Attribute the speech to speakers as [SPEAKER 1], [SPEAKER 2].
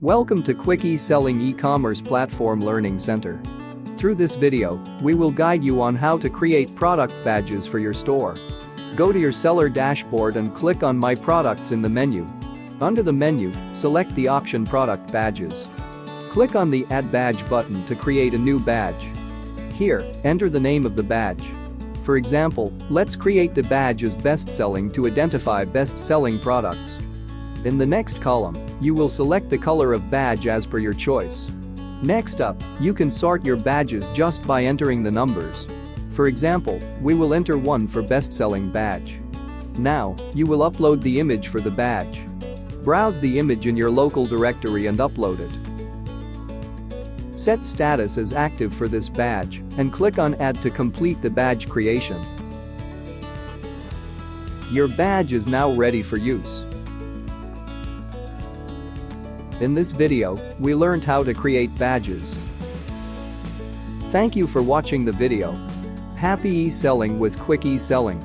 [SPEAKER 1] Welcome to Quick eSelling e-commerce platform learning center. Through this video, we will guide you on how to create product badges for your store. Go to your seller dashboard and click on My Products in the menu. Under the menu, select the Auction Product Badges. Click on the Add Badge button to create a new badge. Here, enter the name of the badge. For example, let's create the badge as Best Selling to identify best-selling products. In the next column, you will select the color of badge as per your choice. Next up, you can sort your badges just by entering the numbers. For example, we will enter 1 for best-selling badge. Now, you will upload the image for the badge. Browse the image in your local directory and upload it. Set status as active for this badge and click on Add to complete the badge creation. Your badge is now ready for use. In this video, we learned how to create badges. Thank you for watching the video. Happy e-selling with Quick eSelling.